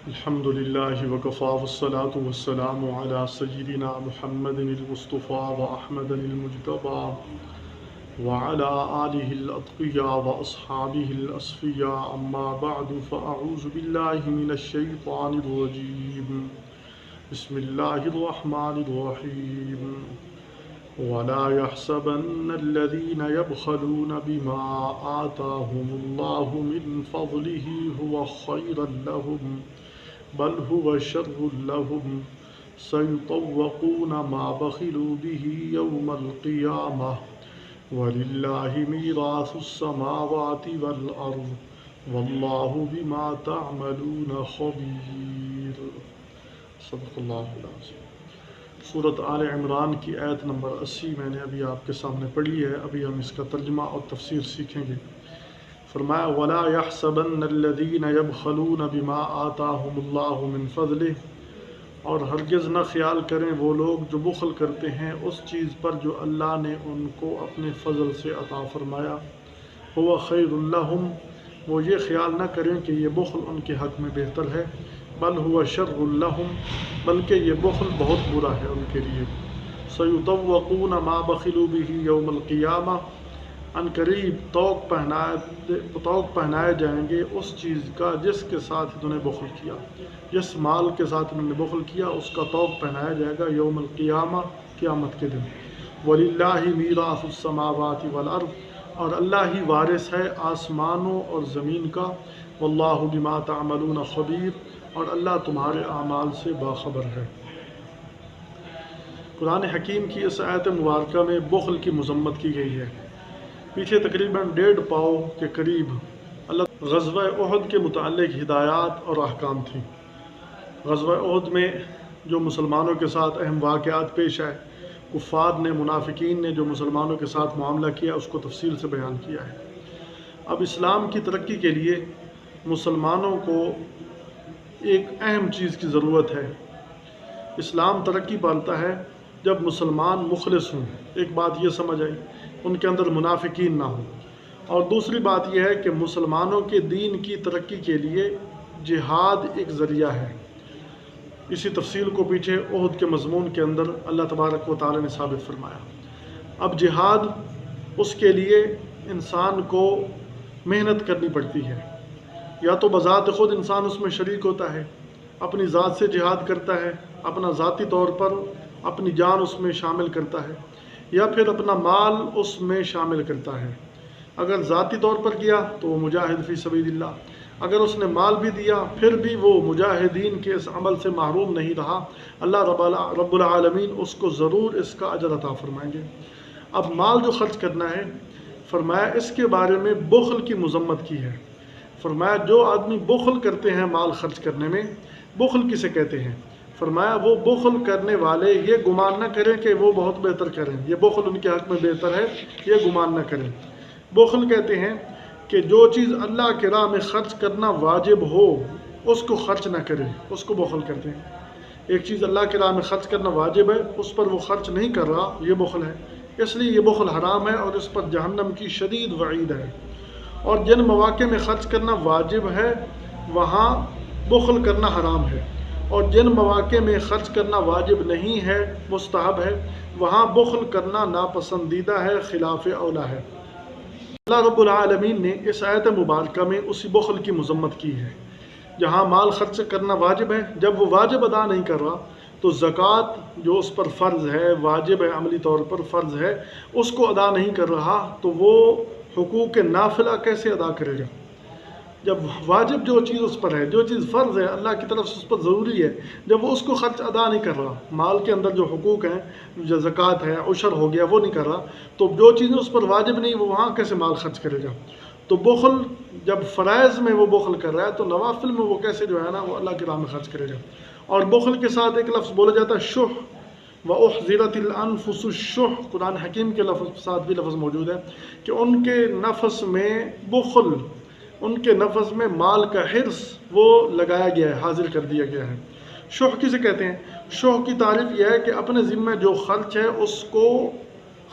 الحمد لله وكفى والصلاة والسلام على سيدنا محمد المصطفى وأحمد المجتبى وعلى آله الأتقياء وأصحابه الأصفياء أما بعد فأعوذ بالله من الشيطان الرجيم بسم الله الرحمن الرحيم ولا يحسبن الذين يبخلون بما آتاهم الله من فضله هو خيرا لهم بل هو شر لهم سيطوقون ما بخلوا به يوم القيامة ولله ميراث السماوات والأرض والله بما تعملون خبير صدق اللہ العظیم۔ سورۃ آل عمران کی آیت نمبر 80 میں نے ابھی آپ کے سامنے پڑھی ہے، ابھی ہم اس کا ترجمہ اور تفسیر سیکھیں گے۔ فرمایا وَلَا يَحْسَبَنَّ الَّذِينَ يَبْخَلُونَ بِمَا آتَاهُمُ اللَّهُ مِنْ فَضْلِهِ، اور ہرگز نہ خیال کریں وہ لوگ جو بخل کرتے ہیں اس چیز پر جو اللہ نے ان کو اپنے فضل سے عطا فرمایا۔ هُوَ خَيْرٌ لَهُمْ، وہ یہ خیال نہ کریں کہ یہ بخل ان کے حق میں بہتر ہے، بل هُوَ شَرٌ لَهُمْ، بلکہ یہ بخل بہت برا ہے ان کے لیے۔ سَيُطَوَّقُونَ مَا بَخِلُوا بِهِ يَوْمَ الْقِيَامَةِ، ان قریب توق پہنائے جائیں گے اس چیز کا جس کے ساتھ انہوں نے بخل کیا، جس مال کے ساتھ انہوں نے بخل کیا اس کا توق پہنایا جائے گا یوم القیامہ، قیامت کے دن۔ وَلِلَّهِ مِيرَاثُ السَّمَاوَاتِ وَالْأَرْضِ، اور اللہ ہی وارث ہے آسمانوں اور زمین کا۔ وَاللَّهُ بِمَا تَعْمَلُونَ خَبِيرٌ، اور اللہ تمہارے اعمال سے باخبر ہے۔ قرآن حکیم کی اس آیت مبارکہ میں بخل کی مذمت کی گئی ہے۔ پیچھے تقریباً 1.5 پاؤ کے قریب اللہ غزوہ احد کے متعلق ہدایات اور احکام تھیں۔ غزوہ احد میں جو مسلمانوں کے ساتھ اہم واقعات پیش آئے، کفار نے، منافقین نے جو مسلمانوں کے ساتھ معاملہ کیا، اس کو تفصیل سے بیان کیا ہے۔ اب اسلام کی ترقی کے لیے مسلمانوں کو ایک اہم چیز کی ضرورت ہے۔ اسلام ترقی پاتا ہے جب مسلمان مخلص ہوں، ایک بات یہ سمجھ آئی، ان کے اندر منافقین نہ ہوں، اور دوسری بات یہ ہے کہ مسلمانوں کے دین کی ترقی کے لیے جہاد ایک ذریعہ ہے۔ اسی تفصیل کو پیچھے احد کے مضمون کے اندر اللہ تبارک و تعالی نے ثابت فرمایا۔ اب جہاد، اس کے لیے انسان کو محنت کرنی پڑتی ہے، یا تو بذات خود انسان اس میں شریک ہوتا ہے، اپنی ذات سے جہاد کرتا ہے، اپنا ذاتی طور پر اپنی جان اس میں شامل کرتا ہے، یا پھر اپنا مال اس میں شامل کرتا ہے۔ اگر ذاتی طور پر کیا تو وہ مجاہد فی سبیل اللہ، اگر اس نے مال بھی دیا پھر بھی وہ مجاہدین کے اس عمل سے محروم نہیں رہا، اللہ رب العالمین اس کو ضرور اس کا اجر عطا فرمائیں گے۔ اب مال جو خرچ کرنا ہے، فرمایا اس کے بارے میں بخل کی مذمت کی ہے۔ فرمایا جو آدمی بخل کرتے ہیں مال خرچ کرنے میں، بخل کسے کہتے ہیں؟ فرمایا وہ بخل کرنے والے یہ گمان نہ کریں کہ وہ بہت بہتر کریں، یہ بخل ان کے حق میں بہتر ہے، یہ گمان نہ کریں۔ بخل کہتے ہیں کہ جو چیز اللہ کی راہ میں خرچ کرنا واجب ہو اس کو خرچ نہ کریں، اس کو بخل کرتے ہیں۔ ایک چیز اللہ کی راہ میں خرچ کرنا واجب ہے، اس پر وہ خرچ نہیں کر رہا، یہ بخل ہے۔ اس لیے یہ بخل حرام ہے اور اس پر جہنم کی شدید وعید ہے۔ اور جن مواقع میں خرچ کرنا واجب ہے وہاں بخل کرنا حرام ہے، اور جن مواقع میں خرچ کرنا واجب نہیں ہے، مستحب ہے، وہاں بخل کرنا ناپسندیدہ ہے، خلاف اولا ہے۔ اللہ رب العالمین نے اس آیت مبارکہ میں اسی بخل کی مذمت کی ہے۔ جہاں مال خرچ کرنا واجب ہے، جب وہ واجب ادا نہیں کر رہا تو زکوٰۃ جو اس پر فرض ہے، واجب ہے، عملی طور پر فرض ہے، اس کو ادا نہیں کر رہا تو وہ حقوق نافلہ کیسے ادا کرے گا؟ جب واجب جو چیز اس پر ہے، جو چیز فرض ہے، اللہ کی طرف سے اس پر ضروری ہے، جب وہ اس کو خرچ ادا نہیں کر رہا، مال کے اندر جو حقوق ہیں، جو زکوٰۃ ہے، عشر ہو گیا، وہ نہیں کر رہا، تو جو چیزیں اس پر واجب نہیں وہ وہاں کیسے مال خرچ کرے گا؟ تو بخل جب فرائض میں وہ بخل کر رہا ہے تو نوافل میں وہ کیسے جو ہے نا وہ اللہ کی راہ میں خرچ کرے گا؟ اور بخل کے ساتھ ایک لفظ بولا جاتا ہے شح، وَأُحْضِرَتِ الْأَنفُسُ الشُّحَّ، قرآن حکیم کے لفظ ساتھ بھی لفظ موجود ہے کہ ان کے نفس میں بخل، ان کے نفس میں مال کا حرص وہ لگایا گیا ہے، حاضر کر دیا گیا ہے۔ شح کسے کہتے ہیں؟ شح کی تعریف یہ ہے کہ اپنے ذمہ جو خرچ ہے اس کو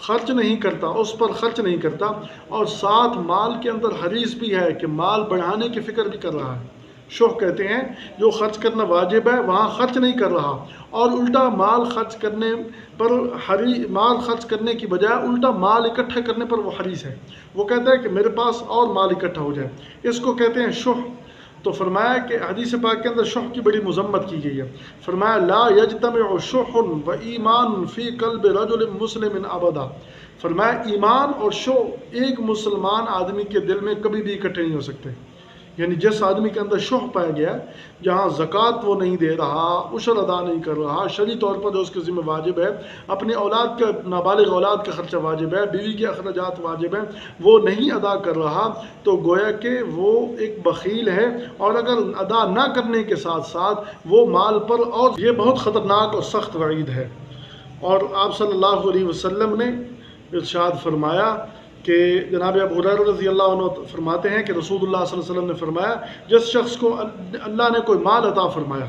خرچ نہیں کرتا، اس پر خرچ نہیں کرتا، اور ساتھ مال کے اندر حریص بھی ہے کہ مال بڑھانے کی فکر بھی کر رہا ہے۔ شح کہتے ہیں جو خرچ کرنا واجب ہے وہاں خرچ نہیں کر رہا، اور الٹا مال خرچ کرنے کی بجائے الٹا مال اکٹھا کرنے پر وہ حریص ہے، وہ کہتا ہے کہ میرے پاس اور مال اکٹھا ہو جائے، اس کو کہتے ہیں شح۔ تو فرمایا کہ حدیث پاک کے اندر شح کی بڑی مذمت کی گئی ہے، فرمایا لا یجتمع شح و ایمان فی قلب رجل مسلم ابدا، فرمایا ایمان اور شح ایک مسلمان آدمی کے دل میں کبھی بھی اکٹھے نہیں ہو سکتے۔ یعنی جس آدمی کے اندر شح پایا گیا، جہاں زکوٰۃ وہ نہیں دے رہا، عشر ادا نہیں کر رہا، شرعی طور پر جو اس کے ذمہ واجب ہے، اپنی اولاد کا نابالغ اولاد کا خرچہ واجب ہے، بیوی کے اخراجات واجب ہیں، وہ نہیں ادا کر رہا، تو گویا کہ وہ ایک بخیل ہے، اور اگر ادا نہ کرنے کے ساتھ ساتھ وہ مال پر، اور یہ بہت خطرناک اور سخت وعید ہے۔ اور آپ صلی اللہ علیہ وسلم نے ارشاد فرمایا کہ جناب ابو ہریرہ رضی اللہ عنہ فرماتے ہیں کہ رسول اللہ صلی اللہ علیہ وسلم نے فرمایا، جس شخص کو اللہ نے کوئی مال عطا فرمایا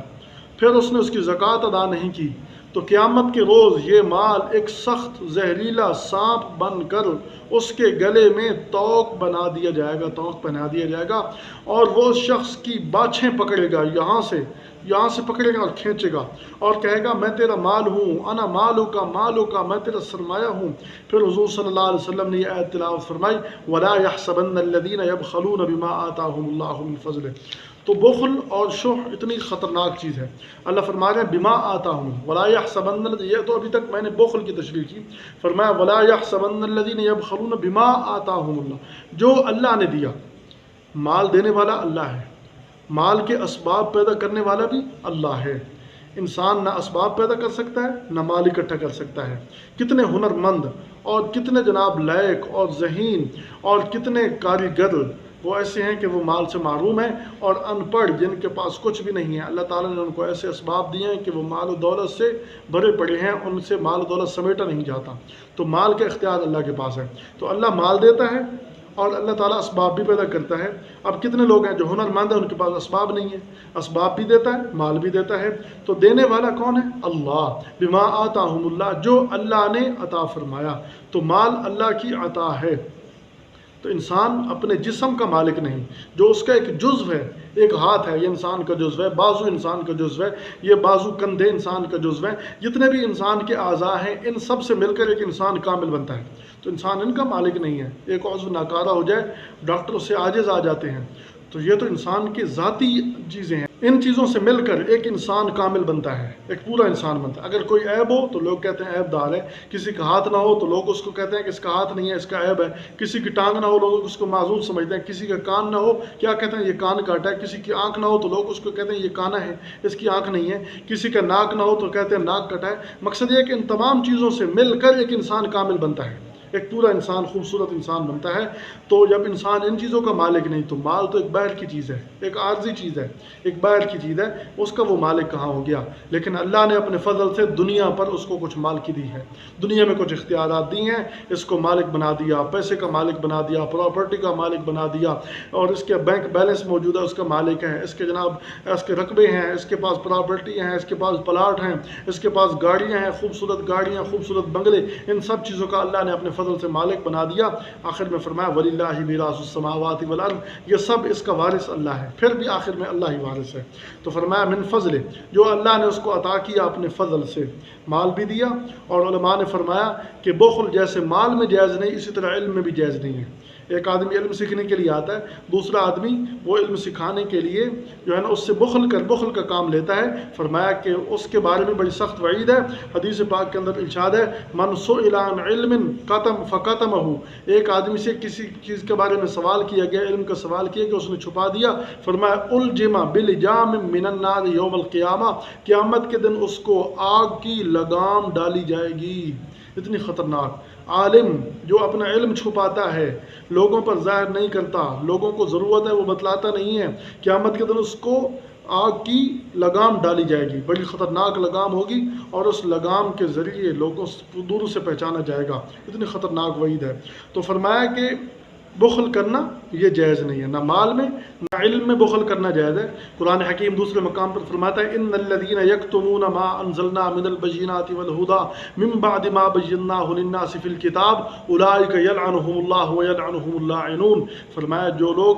پھر اس نے اس کی زکوٰۃ ادا نہیں کی، تو قیامت کے روز یہ مال ایک سخت زہریلا سانپ بن کر اس کے گلے میں توق بنا دیا جائے گا، توق پہنا دیا جائے گا، اور وہ اس شخص کی باچھیں پکڑے گا، یہاں سے پکڑے گا اور کھینچے گا، اور کہے گا میں تیرا مال ہوں، انا مالو کا میں تیرا سرمایہ ہوں۔ پھر حضور صلی اللہ علیہ وسلم نے یہ آیت تلاوت فرمائی، وَلَا يَحْسَبَنَّ الَّذِينَ يَبْخَلُونَ بِمَا آتَاهُمُ اللَّهُ مِنْ فَضْلِهِ۔ تو بخل اور شح اتنی خطرناک چیز ہے۔ اللہ فرما رہے ہیں بما آتاہم ولا يحسبن، یہ تو ابھی تک میں نے بخل کی تشریح کی، فرمایا ولا يحسبن الذين يبخلون بما آتاہم اللہ، جو اللہ نے دیا، مال دینے والا اللہ ہے، مال کے اسباب پیدا کرنے والا بھی اللہ ہے۔ انسان نہ اسباب پیدا کر سکتا ہے نہ مال اکٹھا کر سکتا ہے۔ کتنے ہنرمند اور کتنے جناب لائق اور ذہین اور کتنے کاریگر وہ ایسے ہیں کہ وہ مال سے محروم ہیں، اور ان پڑھ جن کے پاس کچھ بھی نہیں ہے، اللہ تعالیٰ نے ان کو ایسے اسباب دیے ہیں کہ وہ مال و دولت سے بھرے پڑے ہیں، ان سے مال و دولت سمیٹا نہیں جاتا۔ تو مال کا اختیار اللہ کے پاس ہے، تو اللہ مال دیتا ہے اور اللہ تعالیٰ اسباب بھی پیدا کرتا ہے۔ اب کتنے لوگ ہیں جو ہنرمند ہیں، ان کے پاس اسباب نہیں ہے، اسباب بھی دیتا ہے، مال بھی دیتا ہے، تو دینے والا کون ہے؟ اللہ، بما آتاہم اللہ، جو اللہ نے عطا فرمایا، تو مال اللہ کی عطا ہے۔ تو انسان اپنے جسم کا مالک نہیں، جو اس کا ایک جزو ہے، ایک ہاتھ ہے یہ انسان کا جزو ہے، بازو انسان کا جزو ہے، یہ بازو کندھے انسان کا جزو ہے، جتنے بھی انسان کے اعضاء ہیں ان سب سے مل کر ایک انسان کامل بنتا ہے، تو انسان ان کا مالک نہیں ہے۔ ایک عضو ناکارہ ہو جائے، ڈاکٹر اس سے عاجز آ جاتے ہیں، تو یہ تو انسان کی ذاتی چیزیں ہیں، ان چیزوں سے مل کر ایک انسان کامل بنتا ہے، ایک پورا انسان بنتا ہے۔ اگر کوئی عیب ہو تو لوگ کہتے ہیں عیب دار ہے، کسی کا ہاتھ نہ ہو تو لوگ اس کو کہتے ہیں کہ اس کا ہاتھ نہیں ہے، اس کا عیب ہے، کسی کی ٹانگ نہ ہو لوگ اس کو معذور سمجھتے ہیں، کسی کا کان نہ ہو کیا کہتے ہیں یہ کان کاٹا ہے، کسی کی آنکھ نہ ہو تو لوگ اس کو کہتے ہیں یہ کانا ہے، اس کی آنکھ نہیں ہے، کسی کا ناک نہ ہو تو کہتے ہیں ناک کٹا ہے۔ مقصد یہ ہے کہ ان تمام چیزوں سے مل کر ایک انسان کامل بنتا ہے، ایک پورا انسان، خوبصورت انسان بنتا ہے۔ تو جب انسان ان چیزوں کا مالک نہیں، تو مال تو ایک باہر کی چیز ہے، ایک عارضی چیز ہے، ایک باہر کی چیز ہے، اس کا وہ مالک کہاں ہو گیا؟ لیکن اللہ نے اپنے فضل سے دنیا پر اس کو کچھ مالکی دی ہے، دنیا میں کچھ اختیارات دی ہیں، اس کو مالک بنا دیا، پیسے کا مالک بنا دیا، پراپرٹی کا مالک بنا دیا، اور اس کے بینک بیلنس موجود ہے، اس کا مالک ہے، اس کے جناب اس کے رقبے ہیں، اس کے پاس پراپرٹی ہیں، اس کے پاس پلاٹ ہیں، اس کے پاس گاڑیاں ہیں، خوبصورت گاڑیاں، خوبصورت بنگلے، ان سب چیزوں کا اللہ نے اپنے فضل سے مالک بنا دیا۔ آخر میں فرمایا وَلِلَّهِ مِيرَاثُ السَّمَاوَاتِ وَالْأَرْضِ، یہ سب اس کا وارث اللہ ہے، پھر بھی آخر میں اللہ ہی وارث ہے۔ تو فرمایا من فضل، جو اللہ نے اس کو عطا کیا اپنے فضل سے، مال بھی دیا، اور علماء نے فرمایا کہ بخل جیسے مال میں جائز نہیں، اسی طرح علم میں بھی جائز نہیں ہے۔ ایک آدمی علم سیکھنے کے لیے آتا ہے، دوسرا آدمی وہ علم سکھانے کے لیے جو ہے نا اس سے بخل کا کام لیتا ہے، فرمایا کہ اس کے بارے میں بڑی سخت وعید ہے۔ حدیث پاک کے اندر ارشاد ہے من سئل عن علم فکتمہ، ایک آدمی سے کسی چیز کے بارے میں سوال کیا گیا، علم کا سوال کیا کہ اس نے چھپا دیا، فرمایا الجم بلجام من النار یوم القیامہ، قیامت کے دن اس کو آگ کی لگام ڈالی جائے گی۔ اتنی خطرناک عالم جو اپنا علم چھپاتا ہے، لوگوں پر ظاہر نہیں کرتا، لوگوں کو ضرورت ہے وہ بتلاتا نہیں ہے، قیامت کے دن اس کو آگ کی لگام ڈالی جائے گی، بڑی خطرناک لگام ہوگی، اور اس لگام کے ذریعے لوگوں دور سے پہچانا جائے گا۔ اتنی خطرناک وعید ہے۔ تو فرمایا کہ بخل کرنا یہ جائز نہیں ہے، نہ مال میں نہ علم میں بخل کرنا جائز ہے۔ قرآن حکیم دوسرے مقام پر فرماتا ہے ان الذین یکتمون ما انزلنا من البینات والہدی من بعد ما بیناہ للناس فی الکتاب اولئک یلعنہم اللہ ویلعنہم اللاعنون، فرمایا جو لوگ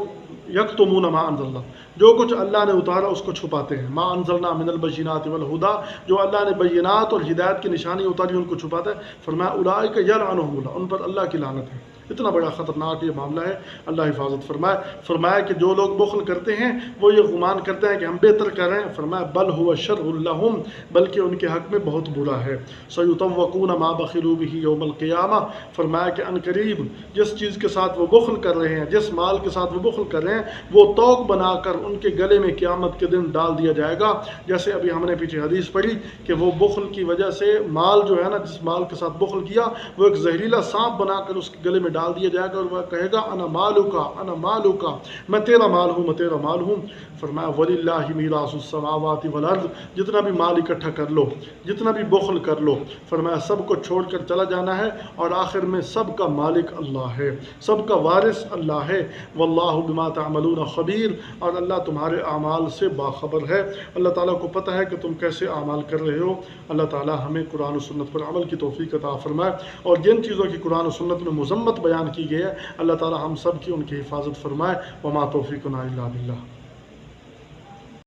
یکتمون ما انزلنا، جو کچھ اللہ نے اتارا اس کو چھپاتے ہیں. ما انزلنا من البینات والہدی، جو اللہ نے بینات اور ہدایت کی نشانی اتاری ان کو چھپاتا ہے. فرمایا اولئک یلعنہم اللہ، ان پر اللہ کی لعنت ہے. اتنا بڑا خطرناک یہ معاملہ ہے، اللہ حفاظت فرمائے. فرمایا کہ جو لوگ بخل کرتے ہیں وہ یہ گمان کرتے ہیں کہ ہم بہتر کر رہے ہیں. فرمایا بل هو شر لهم، بلکہ ان کے حق میں بہت برا ہے. سیطوقون ما بخلوا به یوم القیامہ، فرمایا کہ ان قریب جس چیز کے ساتھ وہ بخل کر رہے ہیں، جس مال کے ساتھ وہ بخل کر رہے ہیں، وہ توق بنا کر ان کے گلے میں قیامت کے دن ڈال دیا جائے گا. جیسے ابھی ہم نے پیچھے حدیث پڑھی کہ وہ بخل کی وجہ سے مال جو ہے نا، جس مال کے ساتھ بخل کیا وہ ایک زہریلا سانپ بنا کر اس کے گلے میں ڈال دیا جائے گا، اور وہ کہے گا انا مالک انا مالک، میں تیرا مال ہوں، میں تیرا مال ہوں. فرمایا وللہ میراث السماوات والارض، جتنا بھی مال اکٹھا کر لو، جتنا بھی بخل کر لو، فرمایا سب کو چھوڑ کر چلا جانا ہے، اور آخر میں سب کا مالک اللہ ہے، سب کا وارث اللہ ہے. واللہ بما تعملون خبیر، اور اللہ تمہارے اعمال سے باخبر ہے. اللہ تعالیٰ کو پتہ ہے کہ تم کیسے اعمال کر رہے ہو. اللہ تعالیٰ ہمیں قرآن و سنت پر عمل کی توفیق عطا فرمائے، اور جن چیزوں کی قرآن و سنت میں مذمت بیان کی گئی ہے اللہ تعالیٰ ہم سب کی ان کی حفاظت فرمائے. وما توفیقنا الا باللہ.